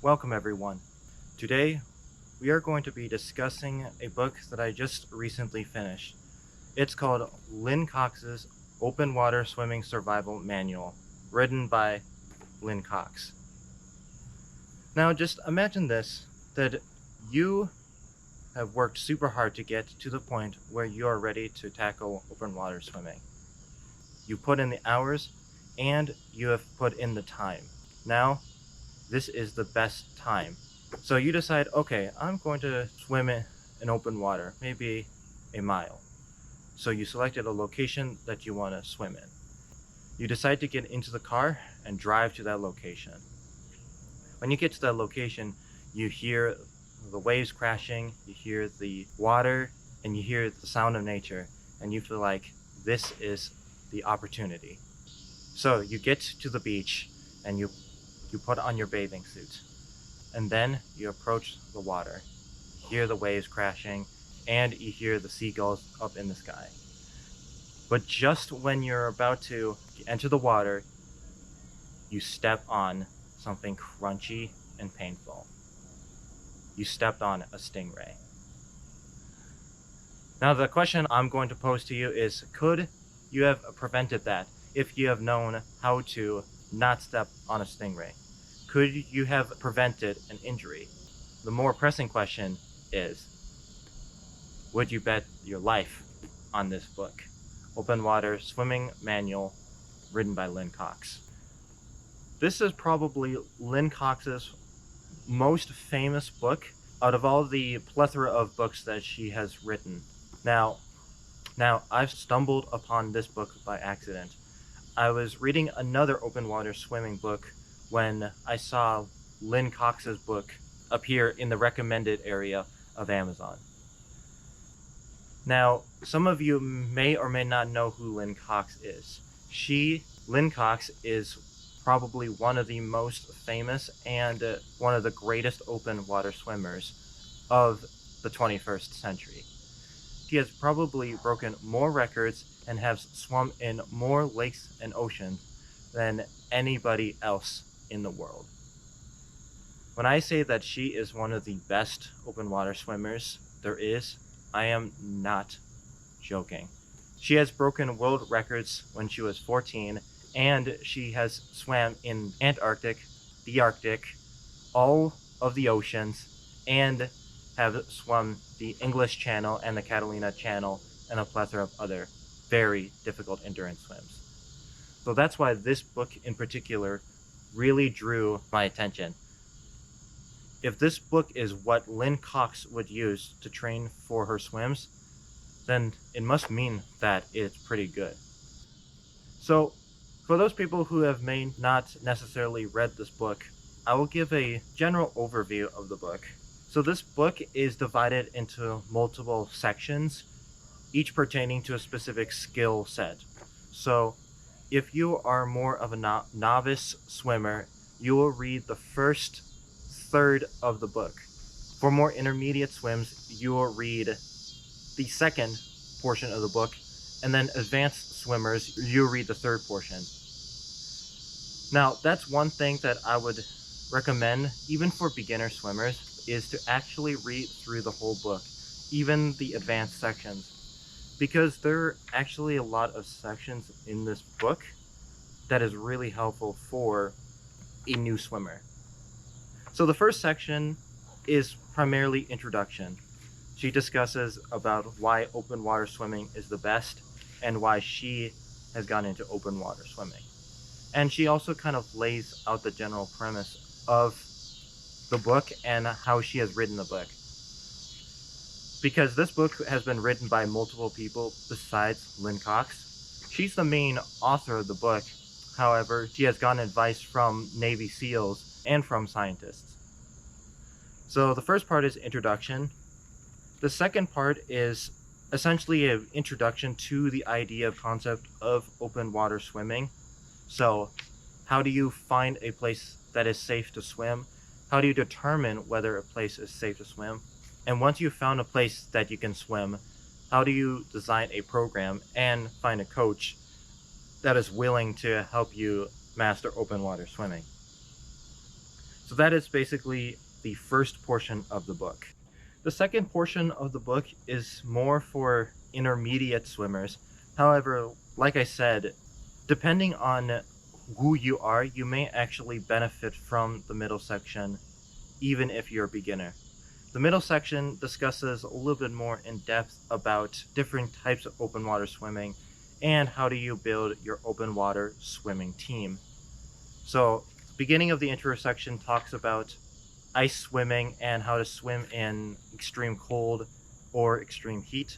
Welcome everyone. Today we are going to be discussing a book that I just recently finished. It's called Lynne Cox's Open Water Swimming Survival Manual, written by Lynne Cox. Now just imagine this, that you have worked super hard to get to the point where you are ready to tackle open water swimming. You put in the hours and you have put in the time. Now this is the best time. So you decide, okay, I'm going to swim in open water, maybe a mile. So you selected a location that you want to swim in. You decide to get into the car and drive to that location. When you get to that location, you hear the waves crashing, you hear the water, and you hear the sound of nature, and you feel like this is the opportunity. So you get to the beach and you put on your bathing suit, and then you approach the water. You hear the waves crashing, and you hear the seagulls up in the sky. But just when you're about to enter the water, you step on something crunchy and painful. You stepped on a stingray. Now the question I'm going to pose to you is, could you have prevented that if you have known how to not step on a stingray? Could you have prevented an injury? The more pressing question is, would you bet your life on this book, Open Water Swimming Manual, written by Lynne Cox? This is probably Lynne Cox's most famous book out of all the plethora of books that she has written. Now I've stumbled upon this book by accident. I was reading another open water swimming book when I saw Lynne Cox's book appear in the recommended area of Amazon. Now, some of you may or may not know who Lynne Cox is. Lynne Cox, is probably one of the most famous and one of the greatest open water swimmers of the 21st century. She has probably broken more records and has swum in more lakes and oceans than anybody else in the world. When I say that she is one of the best open water swimmers there is, I am not joking. She has broken world records when she was 14, and she has swam in Antarctic, the Arctic, all of the oceans, and have swum the English Channel and the Catalina Channel and a plethora of other very difficult endurance swims. So that's why this book in particular really drew my attention. If this book is what Lynne Cox would use to train for her swims, then it must mean that it's pretty good. So for those people who may not necessarily read this book, I will give a general overview of the book. So this book is divided into multiple sections, each pertaining to a specific skill set. So if you are more of a novice swimmer, you will read the first third of the book. For more intermediate swims, you will read the second portion of the book, and then advanced swimmers, you read the third portion. Now, that's one thing that I would recommend, even for beginner swimmers, is to actually read through the whole book, even the advanced sections, because there are actually a lot of sections in this book that is really helpful for a new swimmer. So the first section is primarily introduction. She discusses about why open water swimming is the best and why she has gone into open water swimming. And she also kind of lays out the general premise of the book and how she has written the book. Because this book has been written by multiple people besides Lynne Cox. She's the main author of the book. However, she has gotten advice from Navy SEALs and from scientists. So the first part is introduction. The second part is essentially an introduction to the idea of concept of open water swimming. So how do you find a place that is safe to swim? How do you determine whether a place is safe to swim? And once you've found a place that you can swim, how do you design a program and find a coach that is willing to help you master open water swimming? So that is basically the first portion of the book. The second portion of the book is more for intermediate swimmers. However, like I said, depending on who you are, you may actually benefit from the middle section, even if you're a beginner. The middle section discusses a little bit more in depth about different types of open water swimming and how do you build your open water swimming team. So, beginning of the intro section talks about ice swimming and how to swim in extreme cold or extreme heat.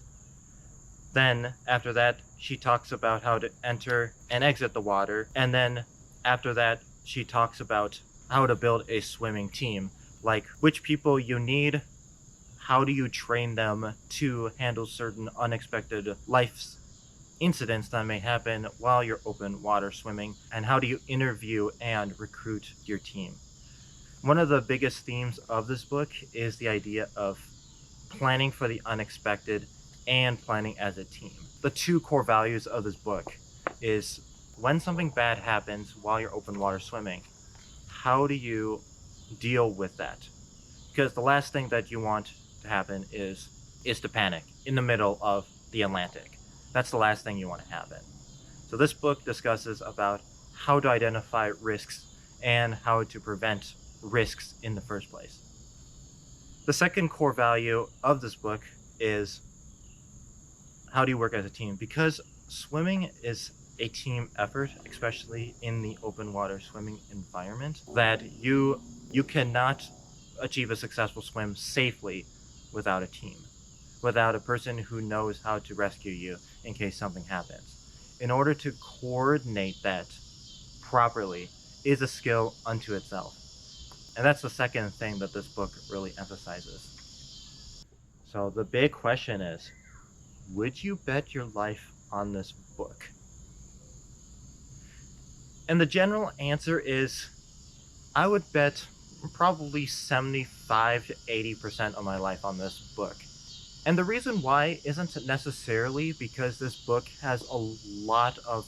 Then, after that, she talks about how to enter and exit the water. And then, after that, she talks about how to build a swimming team, like which people you need, how do you train them to handle certain unexpected life incidents that may happen while you're open water swimming, and how do you interview and recruit your team. One of the biggest themes of this book is the idea of planning for the unexpected and planning as a team. The two core values of this book is when something bad happens while you're open water swimming, how do you deal with that? Because the last thing that you want to happen is to panic in the middle of the Atlantic. That's the last thing you want to happen. So this book discusses about how to identify risks and how to prevent risks in the first place. The second core value of this book is how do you work as a team? Because swimming is a team effort, especially in the open water swimming environment, that you cannot achieve a successful swim safely without a team, without a person who knows how to rescue you in case something happens. In order to coordinate that properly is a skill unto itself. And that's the second thing that this book really emphasizes. So the big question is, would you bet your life on this book? And the general answer is, I would bet probably 75 to 80% of my life on this book. And the reason why isn't necessarily because this book has a lot of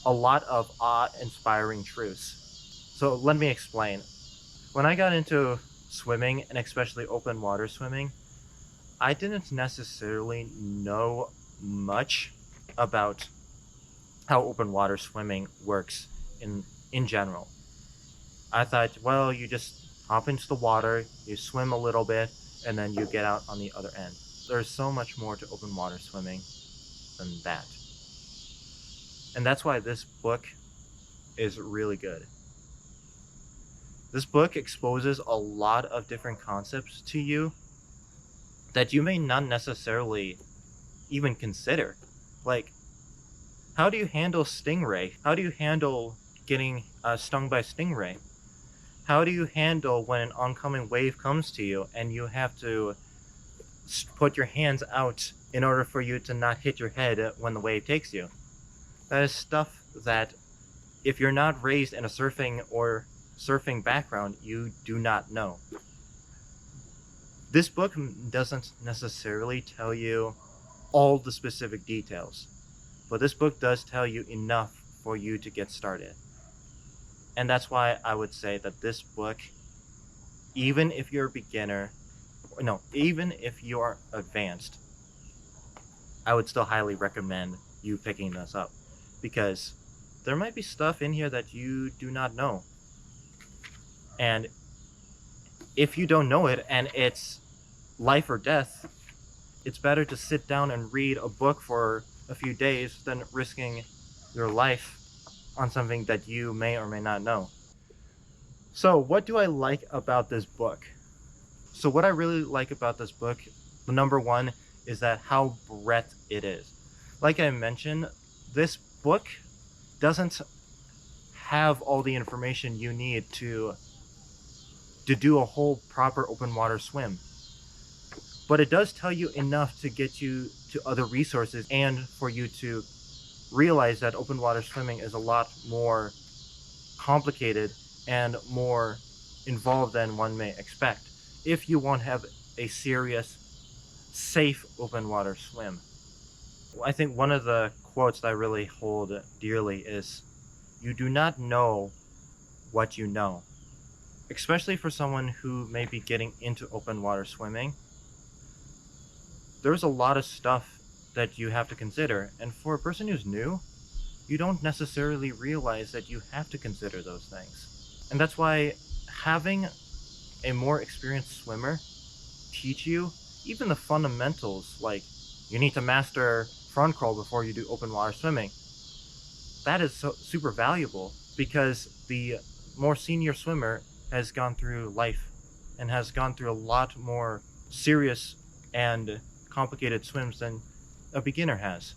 awe-inspiring truths. So let me explain. When I got into swimming, and especially open water swimming, I didn't necessarily know much about how open water swimming works in general. I thought, well, you just hop into the water, you swim a little bit, and then you get out on the other end. There's so much more to open water swimming than that. And that's why this book is really good. This book exposes a lot of different concepts to you that you may not necessarily even consider. Like, how do you handle stingray? How do you handle getting stung by stingray? How do you handle when an oncoming wave comes to you and you have to put your hands out in order for you to not hit your head when the wave takes you? That is stuff that if you're not raised in a surfing background, you do not know. This book doesn't necessarily tell you all the specific details, but this book does tell you enough for you to get started. And that's why I would say that this book, even if you're a beginner, even if you are advanced, I would still highly recommend you picking this up, because there might be stuff in here that you do not know. And if you don't know it and it's life or death, it's better to sit down and read a book for a few days than risking your life on something that you may or may not know. So what do I like about this book? So what I really like about this book, the number one, is that how breadth it is. Like I mentioned, this book doesn't have all the information you need to do a whole proper open water swim. But it does tell you enough to get you to other resources and for you to realize that open water swimming is a lot more complicated and more involved than one may expect if you want to have a serious, safe open water swim. I think one of the quotes that I really hold dearly is, "You do not know what you know." especially for someone who may be getting into open water swimming. There's a lot of stuff that you have to consider, and for a person who's new, you don't necessarily realize that you have to consider those things. And that's why having a more experienced swimmer teach you even the fundamentals, like you need to master front crawl before you do open water swimming. That is super valuable because the more senior swimmer has gone through life and has gone through a lot more serious and complicated swims than a beginner has.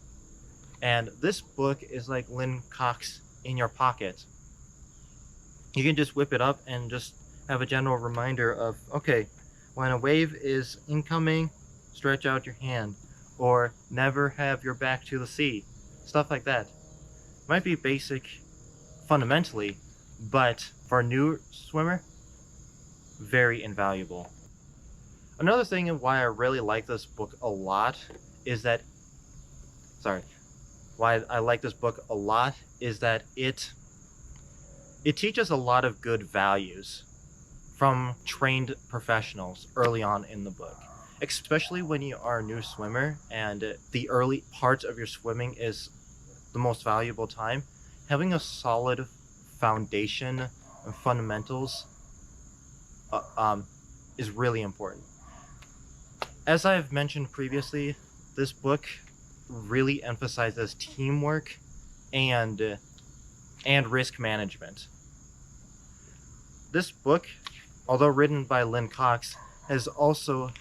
And this book is like Lynne Cox in your pocket. You can just whip it up and just have a general reminder of, okay, when a wave is incoming, stretch out your hand, or never have your back to the sea. Stuff like that. Might be basic fundamentally, but for a new swimmer, very invaluable. Another thing why I really like this book a lot is that, why I like this book a lot is that it teaches a lot of good values from trained professionals early on in the book, especially when you are a new swimmer and the early parts of your swimming is the most valuable time. Having a solid foundation and fundamentals is really important. As I've mentioned previously, this book really emphasizes teamwork and risk management. This book, although written by Lynne Cox, has also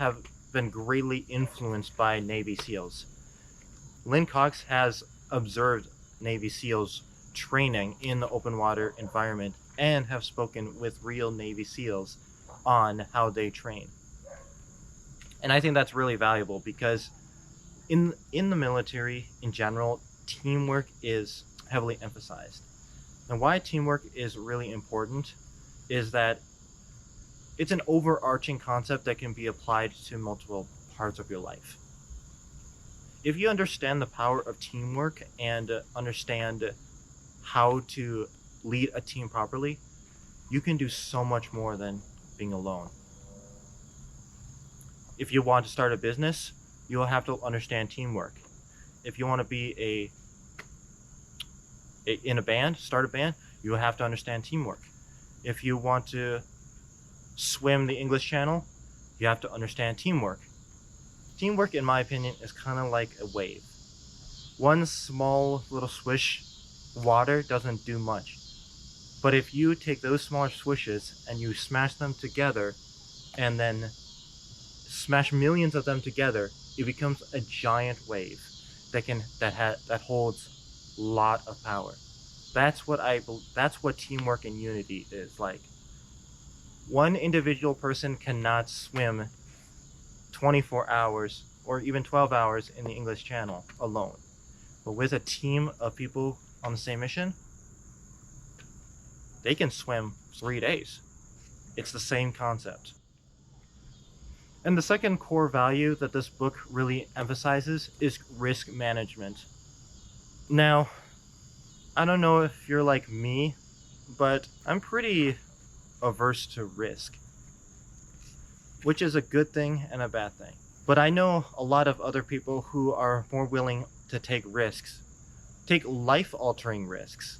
been greatly influenced by Navy SEALs. Lynne Cox has observed Navy SEALs training in the open water environment and have spoken with real Navy SEALs on how they train. And I think that's really valuable because in the military in general, teamwork is heavily emphasized. And why teamwork is really important is that it's an overarching concept that can be applied to multiple parts of your life. If you understand the power of teamwork and understand how to lead a team properly, you can do so much more than being alone. If you want to start a business, you'll have to understand teamwork. If you want to be in a band, start a band, you will have to understand teamwork. If you want to swim the English Channel, you have to understand teamwork. Teamwork, in my opinion, is kind of like a wave. One small little swish of water doesn't do much. But if you take those smaller swishes and you smash them together and then smash millions of them together, it becomes a giant wave that holds a lot of power. That's what teamwork and unity is like. One individual person cannot swim 24 hours or even 12 hours in the English Channel alone. But with a team of people on the same mission, they can swim 3 days. It's the same concept. And the second core value that this book really emphasizes is risk management. Now, I don't know if you're like me, but I'm pretty averse to risk, which is a good thing and a bad thing. But I know a lot of other people who are more willing to take risks, take life-altering risks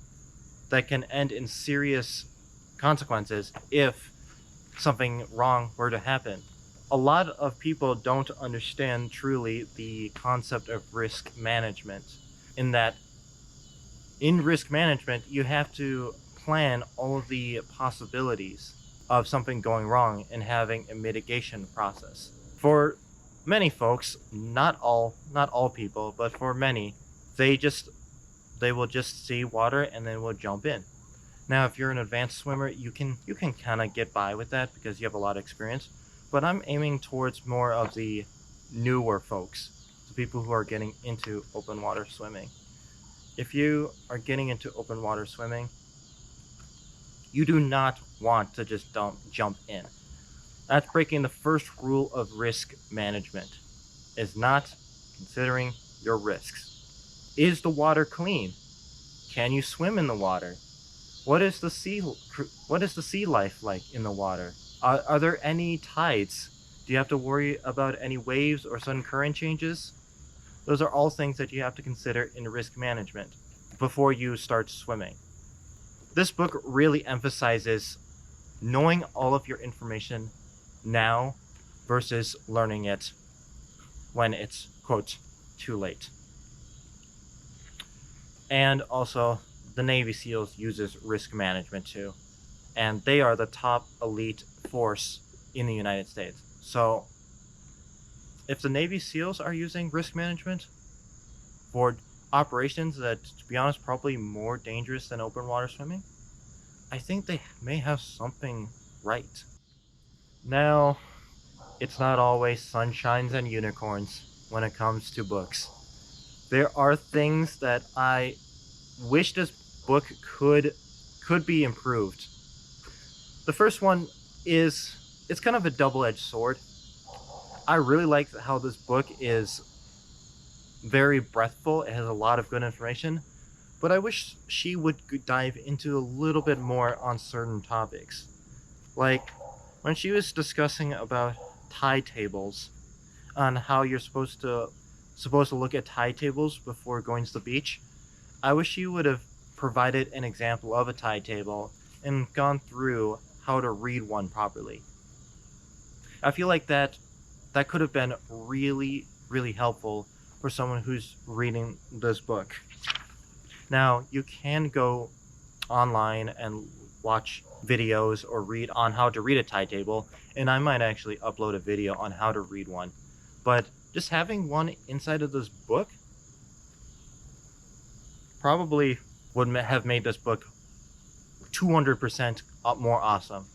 that can end in serious consequences if something wrong were to happen. A lot of people don't understand truly the concept of risk management, in that in risk management, you have to plan all of the possibilities of something going wrong and having a mitigation process. For many folks, not all people, but for many, they will just see water and then will jump in. Now, if you're an advanced swimmer, you can kind of get by with that because you have a lot of experience. But I'm aiming towards more of the newer folks, the people who are getting into open water swimming. If you are getting into open water swimming, you do not want to just jump in. That's breaking the first rule of risk management, is not considering your risks. Is the water clean? Can you swim in the water? What is the sea life like in the water? Are there any tides? Do you have to worry about any waves or sudden current changes? Those are all things that you have to consider in risk management before you start swimming. This book really emphasizes knowing all of your information now versus learning it when it's, quote, too late. And also, the Navy SEALs uses risk management too. And they are the top elite force in the United States. So, if the Navy SEALs are using risk management for operations that, to be honest, probably more dangerous than open water swimming, I think they may have something right. Now, it's not always sunshines and unicorns when it comes to books. There are things that I wish this book could be improved. The first one is, it's kind of a double-edged sword. I really like how this book is very breathful. It has a lot of good information, but I wish she would dive into a little bit more on certain topics. Like when she was discussing about tide tables, on how you're supposed to look at tide tables before going to the beach. I wish she would have provided an example of a tide table and gone through how to read one properly. I feel like that could have been really, really helpful for someone who's reading this book. Now, you can go online and watch videos or read on how to read a tide table, and I might actually upload a video on how to read one. But just having one inside of this book probably would have made this book 200% more awesome.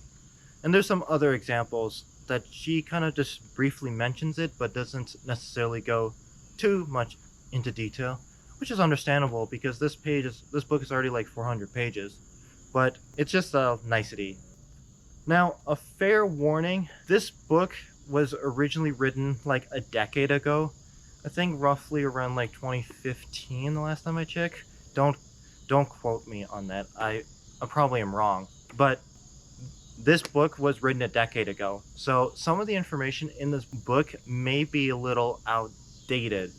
And there's some other examples that she kind of just briefly mentions it, but doesn't necessarily go too much into detail, which is understandable because this book is already like 400 pages, but it's just a nicety. Now, a fair warning, this book was originally written like a decade ago. I think roughly around like 2015 the last time I checked. Don't quote me on that. I probably am wrong. But this book was written a decade ago. So some of the information in this book may be a little outdated.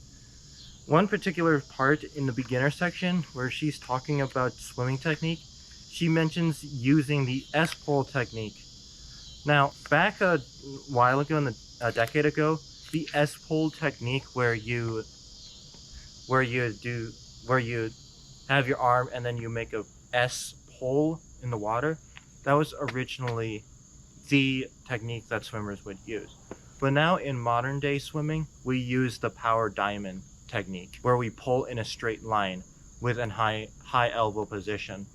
One particular part in the beginner section where she's talking about swimming technique, she mentions using the S-pole technique. Now, back a while ago, a decade ago, the S-pole technique where you have your arm and then you make a S pole in the water, that was originally the technique that swimmers would use. But now in modern day swimming, we use the power diamond technique where we pull in a straight line with a high elbow position.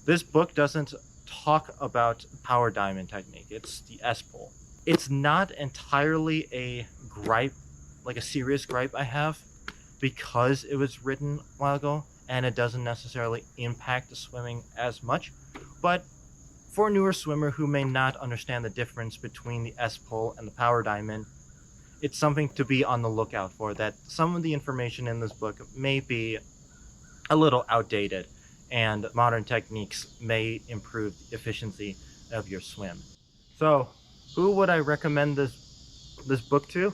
This book doesn't talk about power diamond technique. It's the S pole. It's not entirely a gripe, like a serious gripe I have, because it was written a while ago and it doesn't necessarily impact the swimming as much. But for a newer swimmer who may not understand the difference between the S pole and the power diamond, it's something to be on the lookout for, that some of the information in this book may be a little outdated and modern techniques may improve the efficiency of your swim. So, who would I recommend this book to?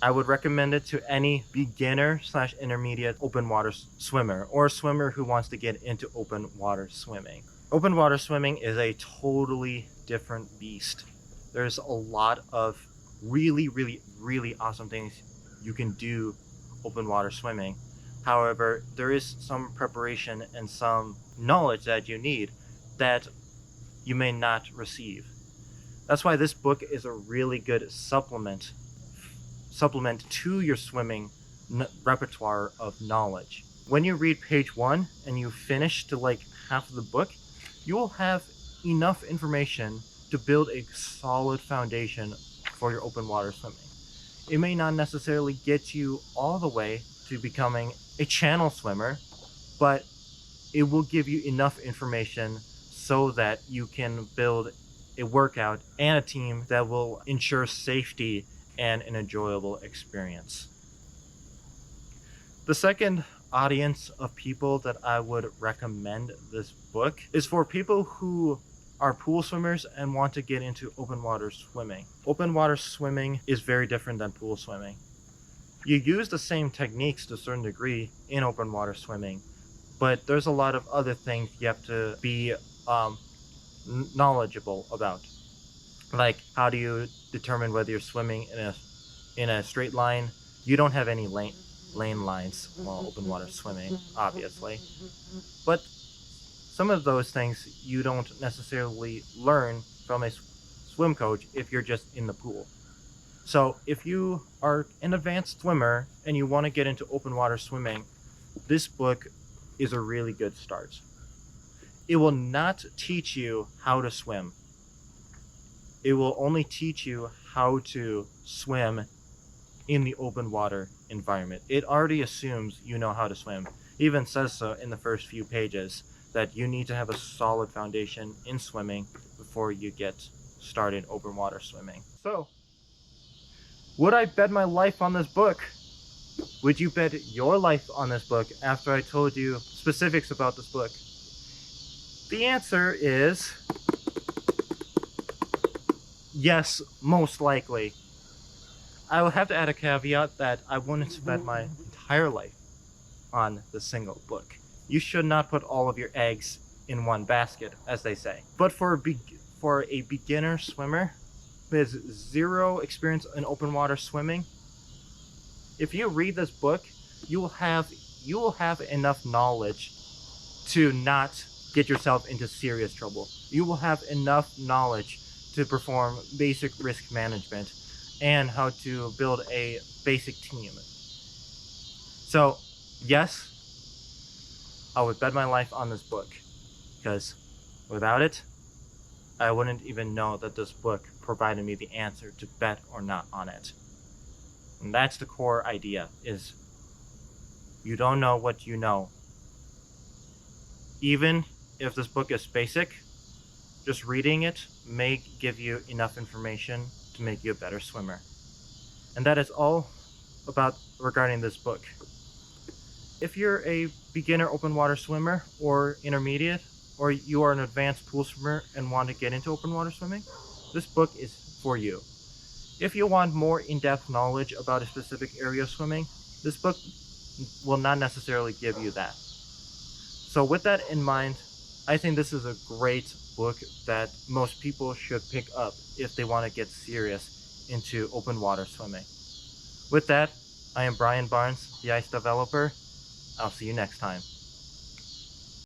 I would recommend it to any beginner/intermediate open water swimmer or a swimmer who wants to get into open water swimming. Open water swimming is a totally different beast. There's a lot of really, really, really awesome things you can do open water swimming. However, there is some preparation and some knowledge that you need that you may not receive. That's why this book is a really good supplement to your swimming repertoire of knowledge. When you read page 1 and you finish to like half of the book, you will have enough information to build a solid foundation for your open water swimming. It may not necessarily get you all the way to becoming a channel swimmer, but it will give you enough information so that you can build a workout and a team that will ensure safety and an enjoyable experience. The second audience of people that I would recommend this book is for people who are pool swimmers and want to get into open water swimming. Open water swimming is very different than pool swimming. You use the same techniques to a certain degree in open water swimming, but there's a lot of other things you have to be knowledgeable about. Like, how do you determine whether you're swimming in a straight line? You don't have any lane lines while open water swimming, obviously. But some of those things you don't necessarily learn from a swim coach if you're just in the pool. So if you are an advanced swimmer and you want to get into open water swimming, this book is a really good start. It will not teach you how to swim. It will only teach you how to swim in the open water environment. It already assumes you know how to swim. It even says so in the first few pages that you need to have a solid foundation in swimming before you get started open water swimming. So, would I bet my life on this book? Would you bet your life on this book after I told you specifics about this book? The answer is yes, most likely. I will have to add a caveat that I wouldn't bet my entire life on this single book. You should not put all of your eggs in one basket, as they say. But for a beginner swimmer with zero experience in open water swimming, if you read this book, you will have enough knowledge to not get yourself into serious trouble. You will have enough knowledge to perform basic risk management and how to build a basic team. So, yes, I would bet my life on this book, because without it, I wouldn't even know that this book provided me the answer to bet or not on it. And that's the core idea, is you don't know what you know. Even if this book is basic, just reading it may give you enough information to make you a better swimmer. And that is all about regarding this book. If you're a beginner open water swimmer or intermediate, or you are an advanced pool swimmer and want to get into open water swimming, this book is for you. If you want more in-depth knowledge about a specific area of swimming, this book will not necessarily give you that. So with that in mind, I think this is a great book that most people should pick up if they want to get serious into open water swimming. With that, I am Brian Barnes, the ice developer. I'll see you next time.